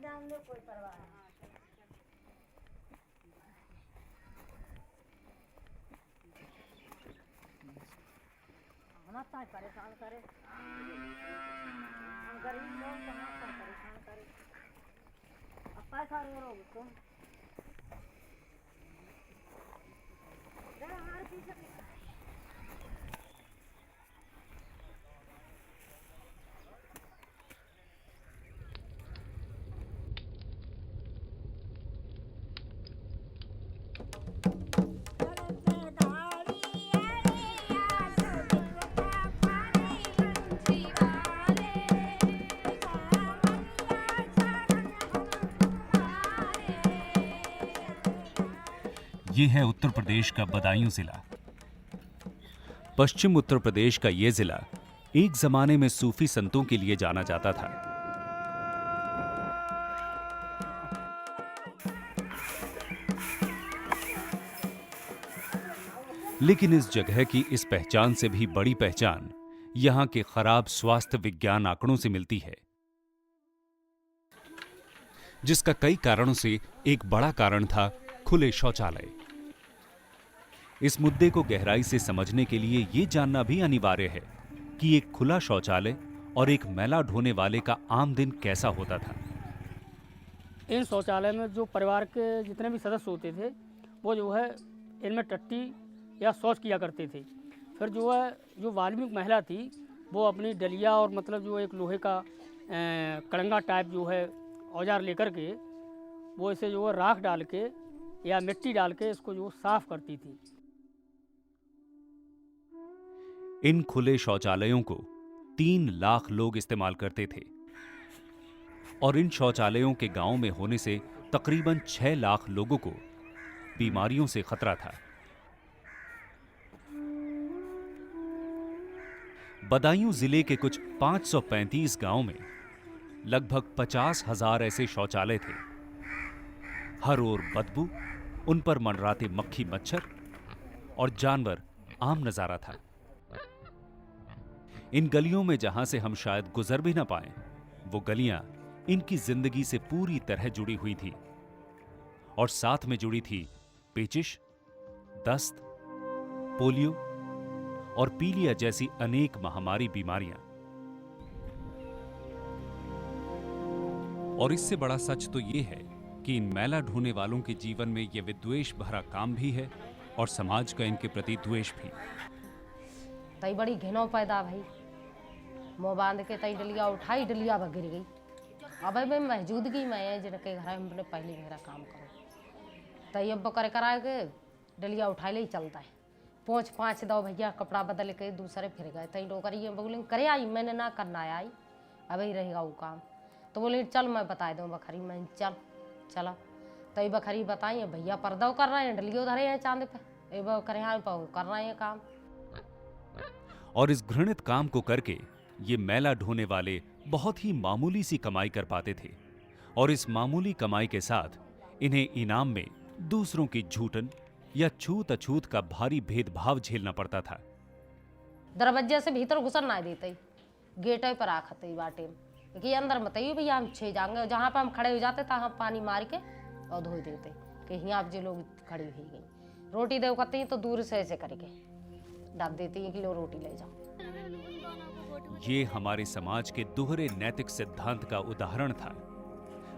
ध्यान दो, कोई परवाह नहीं। हम आता है परेशान करे, हम गरीब लोग कहाँ पर परेशान करे, अब पैसा नहीं रोग तुम हमारे पीछे ये है उत्तर प्रदेश का बदायूं जिला। पश्चिम उत्तर प्रदेश का ये जिला एक जमाने में सूफी संतों के लिए जाना जाता था। लेकिन इस जगह की इस पहचान से भी बड़ी पहचान यहां के खराब स्वास्थ्य विज्ञान आंकड़ों से मिलती है, जिसका कई कारणों से एक बड़ा कारण था खुले शौचालय। इस मुद्दे को गहराई से समझने के लिए ये जानना भी अनिवार्य है कि एक खुला शौचालय और एक मैला ढोने वाले का आम दिन कैसा होता था। इन शौचालय में जो परिवार के जितने भी सदस्य होते थे वो जो है इनमें टट्टी या शौच किया करते थे। फिर जो है जो वाल्मीकि महिला थी वो अपनी डलिया और मतलब जो एक लोहे का कड़ंगा टाइप जो है औजार लेकर के वो इसे जो है राख डाल के या मिट्टी डाल के इसको जो साफ करती थी। इन खुले शौचालयों को 3 लाख लोग इस्तेमाल करते थे और इन शौचालयों के गांव में होने से तकरीबन 6 लाख लोगों को बीमारियों से खतरा था। बदायूं जिले के कुछ 535 गांव में लगभग 50,000 ऐसे शौचालय थे। हर ओर बदबू, उन पर मंडराते मक्खी मच्छर और जानवर आम नजारा था। इन गलियों में जहां से हम शायद गुजर भी ना पाएं, वो गलियां इनकी जिंदगी से पूरी तरह जुड़ी हुई थी और साथ में जुड़ी थी पेचिश, दस्त, पोलियो और पीलिया जैसी अनेक महामारी बीमारियां। और इससे बड़ा सच तो यह है कि इन मैला ढोने वालों के जीवन में यह विद्वेष भरा काम भी है और समाज का इनके प्रति द्वेष भी। तई बड़ी घिनौ पैदा भई, मुँह बांध के तई डलिया उठाई, डलिया गिर गई। अब मैं मौजूदगी में जिनके घर हमने पहले मेरा काम करो तई अब करे करा के डलिया उठा ले चलता है। पोंछ पाँच दो भैया कपड़ा बदल के दूसरे फिर गए। तई डोकरी बोले करे आई, मैंने ना करना आई, अब ही रहेगा वो काम। तो बोले चल मैं बता दूँ बखरी, मैं चल चला। तई बखरी बताई भैया पर्दा कर रहे हैं, डलियो धरे हैं चांद पे, करे हाँ कर रहे हैं काम। और इस घृणित काम को करके ये मैला ढोने वाले बहुत ही मामूली सी कमाई कर पाते थे और इस मामूली कमाई के साथ इन्हें इनाम में दूसरों की झूठन या छूत अछूत का भारी भेदभाव झेलना पड़ता था। दरवाजे से भीतर घुसन ना देते, गेटे पर आखते बाटे कि अंदर मत भैया हम छे जाएंगे। जहाँ पर हम खड़े हो जाते था हम पानी मार के और धो देते कि यहाँ आप जो लोग खड़ी हुई गई। रोटी दे कहते हैं तो दूर से ऐसे करके डाल देती है कि लो रोटी ले जाओ। ये हमारे समाज के दोहरे नैतिक सिद्धांत का उदाहरण था।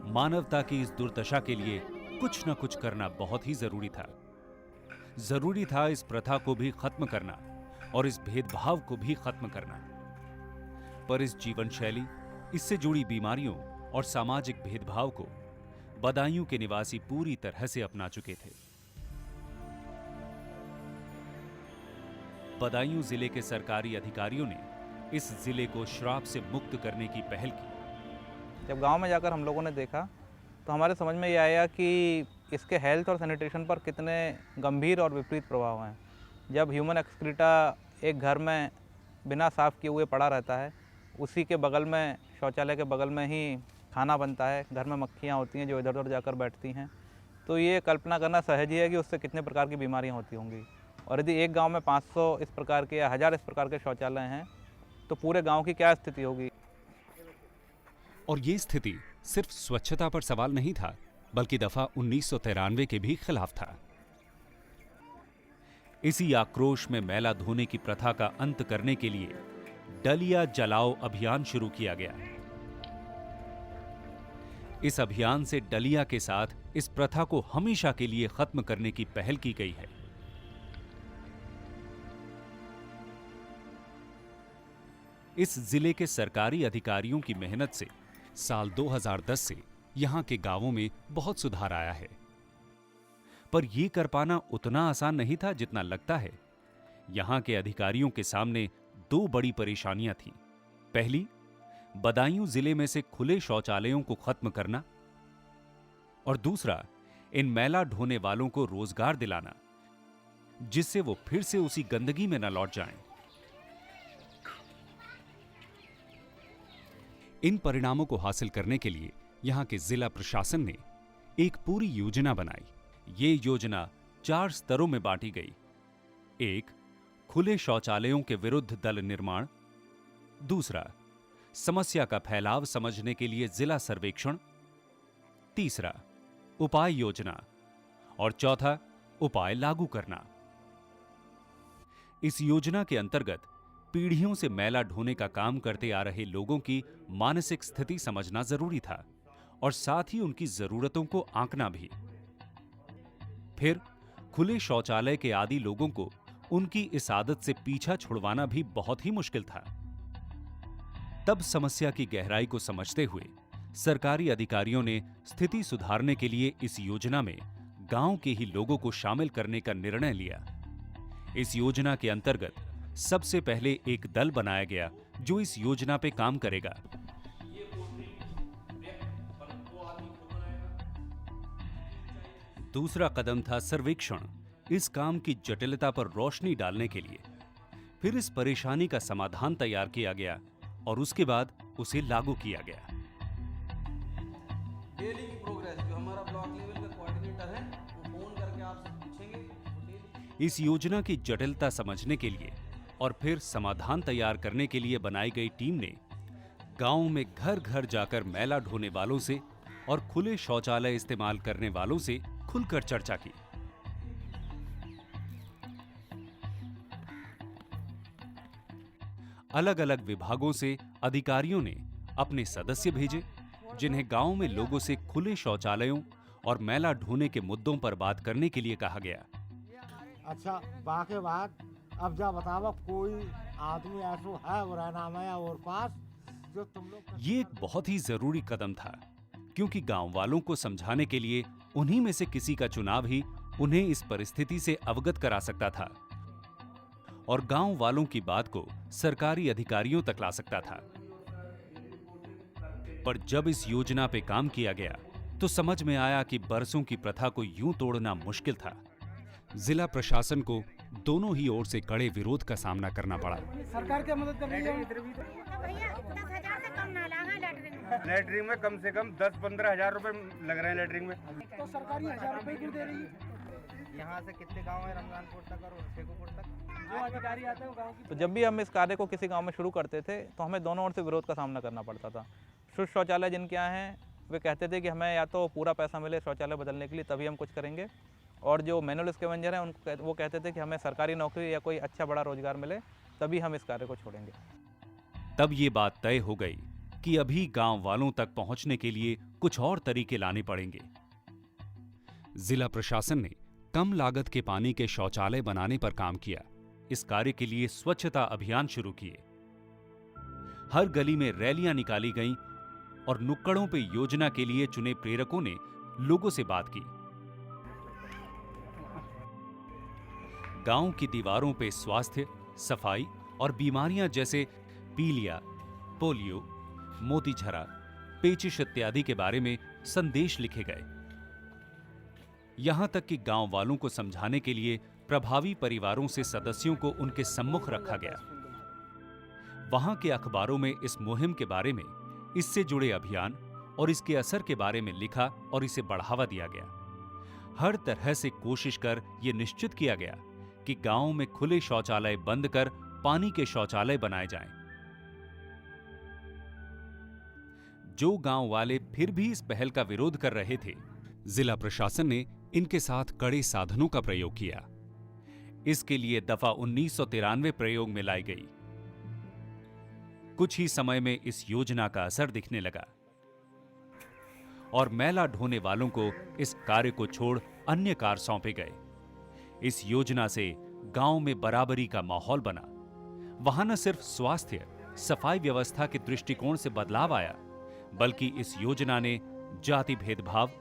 मानवता की इस दुर्दशा के लिए कुछ न कुछ करना बहुत ही जरूरी था। जरूरी था इस प्रथा को भी खत्म करना और इस भेदभाव को भी खत्म करना। पर इस जीवन शैली, इससे जुड़ी बीमारियों और सामाजिक भेदभाव को बदायूं के निवासी पूरी तरह से अपना चुके थे। बदायूं जिले के सरकारी अधिकारियों ने इस जिले को श्राप से मुक्त करने की पहल की। जब गांव में जाकर हम लोगों ने देखा तो हमारे समझ में ये आया कि इसके हेल्थ और सैनिटेशन पर कितने गंभीर और विपरीत प्रभाव हैं। जब ह्यूमन एक्सक्रीटा एक घर में बिना साफ़ किए हुए पड़ा रहता है, उसी के बगल में शौचालय के बगल में ही खाना बनता है, घर में मक्खियाँ होती हैं जो इधर उधर जाकर बैठती हैं, तो ये कल्पना करना सहज ही है कि उससे कितने प्रकार की बीमारियाँ होती होंगी। और यदि एक गांव में 500 इस प्रकार के या 1000 इस प्रकार के शौचालय हैं तो पूरे गांव की क्या स्थिति होगी। और ये स्थिति सिर्फ स्वच्छता पर सवाल नहीं था, बल्कि दफा 1993 के भी खिलाफ था। इसी आक्रोश में मैला धोने की प्रथा का अंत करने के लिए डलिया जलाओ अभियान शुरू किया गया। इस अभियान से डलिया के साथ इस प्रथा को हमेशा के लिए खत्म करने की पहल की गई है। इस जिले के सरकारी अधिकारियों की मेहनत से साल 2010 से यहां के गांवों में बहुत सुधार आया है। पर यह कर पाना उतना आसान नहीं था जितना लगता है। यहां के अधिकारियों के सामने दो बड़ी परेशानियां थीं। पहली, बदायूं जिले में से खुले शौचालयों को खत्म करना, और दूसरा, इन मैला ढोने वालों को रोजगार दिलाना, जिससे वो फिर से उसी गंदगी में न लौट जाएं। इन परिणामों को हासिल करने के लिए यहां के जिला प्रशासन ने एक पूरी योजना बनाई। ये योजना 4 स्तरों में बांटी गई। 1, खुले शौचालयों के विरुद्ध दल निर्माण। दूसरा, समस्या का फैलाव समझने के लिए जिला सर्वेक्षण। तीसरा, उपाय योजना। और चौथा, उपाय लागू करना। इस योजना के अंतर्गत पीढ़ियों से मैला ढोने का काम करते आ रहे लोगों की मानसिक स्थिति समझना जरूरी था और साथ ही उनकी जरूरतों को आंकना भी। फिर खुले शौचालय के आदी लोगों को उनकी इस आदत से पीछा छुड़वाना भी बहुत ही मुश्किल था। तब समस्या की गहराई को समझते हुए सरकारी अधिकारियों ने स्थिति सुधारने के लिए इस योजना में गांव के ही लोगों को शामिल करने का निर्णय लिया। इस योजना के अंतर्गत सबसे पहले एक दल बनाया गया जो इस योजना पे काम करेगा। दूसरा कदम था सर्वेक्षण, इस काम की जटिलता पर रोशनी डालने के लिए। फिर इस परेशानी का समाधान तैयार किया गया और उसके बाद उसे लागू किया गया। डेली की प्रोग्रेस जो हमारा ब्लॉक लेवल का कोऑर्डिनेटर है वो फोन करके आपसे पूछेंगे। इस योजना की जटिलता समझने के लिए और फिर समाधान तैयार करने के लिए बनाई गई टीम ने गांव में घर घर जाकर मैला ढोने वालों से और खुले शौचालय इस्तेमाल करने वालों से खुलकर चर्चा की। अलग अलग विभागों से अधिकारियों ने अपने सदस्य भेजे जिन्हें गांव में लोगों से खुले शौचालयों और मैला ढोने के मुद्दों पर बात करने के लिए कहा गया। अच्छा, बाकी बात अब जा बतावा, कोई आदमी ऐसा है बुराना में और पास जो तुम लोग। ये एक बहुत ही जरूरी कदम था क्योंकि गांव वालों को समझाने के लिए उन्हीं में से किसी का चुनाव ही उन्हें इस परिस्थिति से अवगत करा सकता था और गांव वालों की बात को सरकारी अधिकारियों तक ला सकता था। पर जब इस योजना पे काम किया गया तो समझ में आया कि बरसों की प्रथा को यूं तोड़ना मुश्किल था। जिला प्रशासन को दोनों ही ओर से कड़े विरोध का सामना करना पड़ा। सरकार क्या मदद कर रही है? लैटरिन में कम से कम 10-15 हजार रुपए लग रहे हैं लैटरिन में। तो सरकार 1000 रुपए क्यों दे रही है? यहाँ से कितने गांव है रमजानपुर तक और शेखोपुर तक जो अधिकारी आते हैं वो गाँव की। तो जब भी हम इस कार्य को किसी गांव में शुरू करते थे तो हमें दोनों ओर से विरोध का सामना करना पड़ता था। शुद्ध शौचालय जिनके यहाँ हैं वे कहते थे कि हमें या तो पूरा पैसा मिले शौचालय बदलने के लिए तभी हम कुछ करेंगे, और जो मैनुअल स्कैवेंजर हैं उनको वो कहते थे कि हमें सरकारी नौकरी या कोई अच्छा बड़ा रोजगार मिले तभी हम इस कार्य को छोड़ेंगे। तब ये बात तय हो गई कि अभी गांव वालों तक पहुंचने के लिए कुछ और तरीके लाने पड़ेंगे। जिला प्रशासन ने कम लागत के पानी के शौचालय बनाने पर काम किया। इस कार्य के लिए स्वच्छता अभियान शुरू किए। हर गली में रैलियां निकाली गईं और नुक्कड़ों पे योजना के लिए चुने प्रेरकों ने लोगों से बात की। गांव की दीवारों पे स्वास्थ्य, सफाई और बीमारियां जैसे पीलिया, पोलियो, मोतीझरा, पेचिश इत्यादि के बारे में संदेश लिखे गए। यहां तक कि गांव वालों को समझाने के लिए प्रभावी परिवारों से सदस्यों को उनके सम्मुख रखा गया। वहां के अखबारों में इस मुहिम के बारे में, इससे जुड़े अभियान और इसके असर के बारे में लिखा और इसे बढ़ावा दिया गया। हर तरह से कोशिश कर यह निश्चित किया गया कि गांव में खुले शौचालय बंद कर पानी के शौचालय बनाए जाएं। जो गांव वाले फिर भी इस पहल का विरोध कर रहे थे, जिला प्रशासन ने इनके साथ कड़े साधनों का प्रयोग किया। इसके लिए दफा 1993 प्रयोग में लाई गई। कुछ ही समय में इस योजना का असर दिखने लगा और मैला ढोने वालों को इस कार्य को छोड़ अन्य कार्य सौंपे गए। इस योजना से गांव में बराबरी का माहौल बना। वहां न सिर्फ स्वास्थ्य सफाई व्यवस्था के दृष्टिकोण से बदलाव आया, बल्कि इस योजना ने जाति भेदभाव,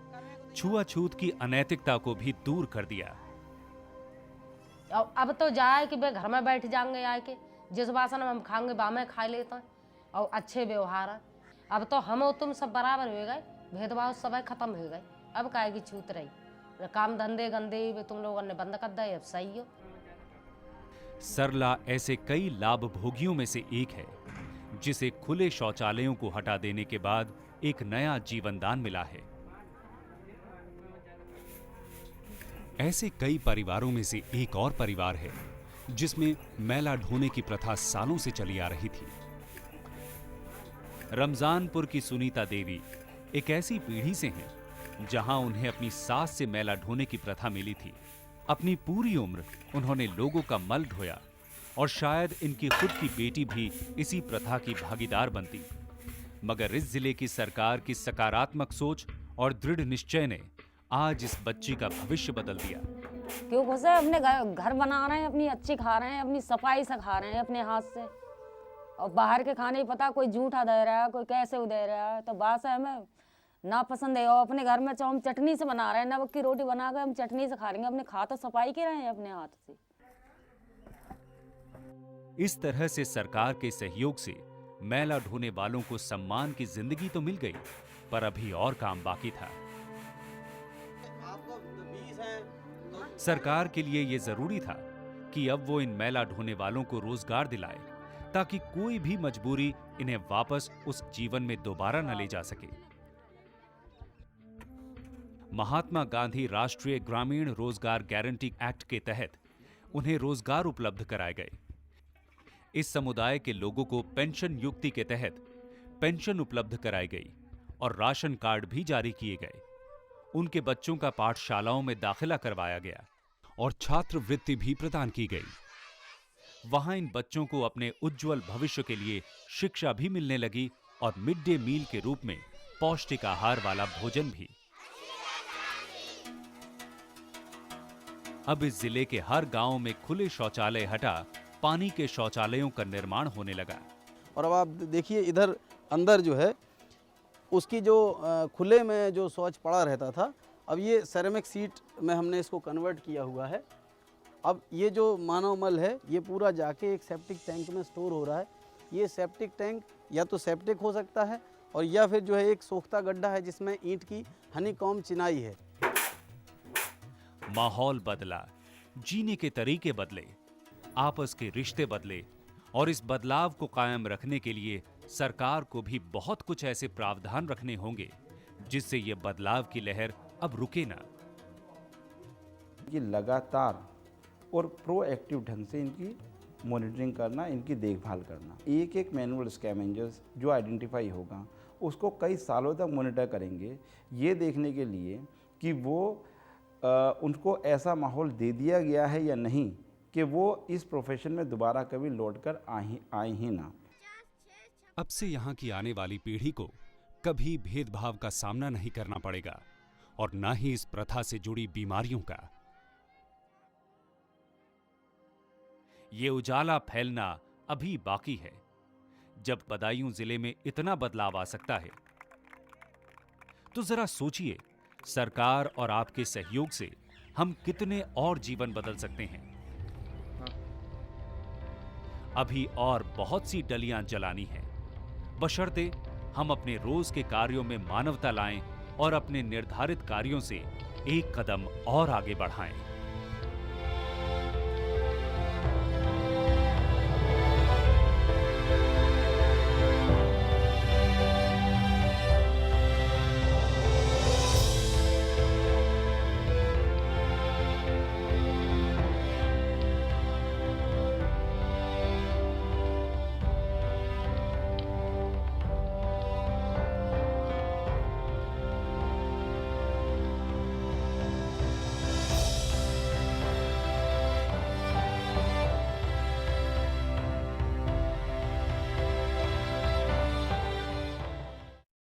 छुआछूत की अनैतिकता को भी दूर कर दिया। अब तो जाए कि वे घर में बैठ जाएंगे आके, जिस बासन में हम खाएंगे बा में खा लेते हैं और अच्छे व्यवहार है। अब तो हम और तुम सब बराबर हो गए, भेदभाव सब खत्म हो गए। अब काहे की छूत रही, काम धंधे गंदे तुम लोगों ने बंद कर दिए, अब सही हो। सरला ऐसे कई लाभ भोगियों में से एक है जिसे खुले शौचालयों को हटा देने के बाद एक नया जीवनदान मिला है। ऐसे कई परिवारों में से एक और परिवार है जिसमें मैला ढोने की प्रथा सालों से चली आ रही थी। रमजानपुर की सुनीता देवी एक ऐसी पीढ़ी से हैं जहां उन्हें अपनी सास से मैला ढोने की प्रथा मिली थी। अपनी पूरी उम्र उन्होंने लोगों का मल ढोया और शायद इनकी खुद की बेटी भी इसी प्रथा की भागीदार बनती, मगर इस जिले की सरकार की सकारात्मक सोच और दृढ़ निश्चय ने आज इस बच्ची का भविष्य बदल दिया। क्यों खुश है, अपने घर बना रहे हैं, अपनी अच्छी खा रहे हैं, अपनी सफाई से खा रहे हैं अपने हाथ से। और बाहर के खाने ही पता कोई जूठा दे रहा है, कोई कैसे दे रहा है, तो बात है हमें ना पसंद है। और अपने घर में हम चटनी से बना रहे हैं, नमक की रोटी बना कर हम चटनी से खा लेंगे, अपने खा तो सफाई के रहे हैं अपने हाथ से। इस तरह से सरकार के सहयोग से मैला ढोने वालों को सम्मान की जिंदगी तो मिल गई, पर अभी और काम बाकी था। सरकार के लिए यह जरूरी था कि अब वो इन मैला ढोने वालों को रोजगार दिलाए, ताकि कोई भी मजबूरी इन्हें वापस उस जीवन में दोबारा न ले जा सके। महात्मा गांधी राष्ट्रीय ग्रामीण रोजगार गारंटी एक्ट के तहत उन्हें रोजगार उपलब्ध कराए गए। इस समुदाय के लोगों को पेंशन युक्ति के तहत पेंशन उपलब्ध कराई गई और राशन कार्ड भी जारी किए गए। उनके बच्चों का पाठशालाओं में दाखिला करवाया गया और छात्रवृत्ति भी प्रदान की गई। वहां इन बच्चों को अपने उज्जवल भविष्य के लिए शिक्षा भी मिलने लगी और मिड डे मील के रूप में पौष्टिक आहार वाला भोजन भी। अब इस जिले के हर गांव में खुले शौचालय हटा पानी के शौचालयों का निर्माण होने लगा। और अब आप देखिए इधर अंदर जो है उसकी जो खुले में जो शौच पड़ा रहता था, अब ये सेरेमिक सीट में हमने इसको कन्वर्ट किया हुआ है। अब ये जो मानव मल है ये पूरा जाके एक सेप्टिक टैंक में स्टोर हो रहा है। ये सेप्टिक टैंक या तो सेप्टिक हो सकता है और या फिर जो है एक सोख्ता गड्ढा है जिसमें ईंट की हनीकॉम्ब चिनाई है। माहौल बदला, जीने के तरीके बदले, आपस के रिश्ते बदले और इस बदलाव को कायम रखने के लिए सरकार को भी बहुत कुछ ऐसे प्रावधान रखने होंगे जिससे ये बदलाव की लहर अब रुके ना। ये लगातार और प्रोएक्टिव ढंग से इनकी मॉनिटरिंग करना, इनकी देखभाल करना। एक एक मैनुअल स्कैवेंजर्स जो आइडेंटिफाई होगा उसको कई सालों तक मॉनिटर करेंगे, ये देखने के लिए कि वो उनको ऐसा माहौल दे दिया गया है या नहीं कि वो इस प्रोफेशन में दोबारा कभी लौट कर आए ही ना। अब से यहाँ की आने वाली पीढ़ी को कभी भेदभाव का सामना नहीं करना पड़ेगा और ना ही इस प्रथा से जुड़ी बीमारियों का। ये उजाला फैलना अभी बाकी है। जब बदायूं जिले में इतना बदलाव आ सकता है तो जरा सोचिए, सरकार और आपके सहयोग से हम कितने और जीवन बदल सकते हैं। अभी और बहुत सी डलियां जलानी हैं, बशर्ते हम अपने रोज के कार्यों में मानवता लाएं और अपने निर्धारित कार्यों से एक कदम और आगे बढ़ाएं।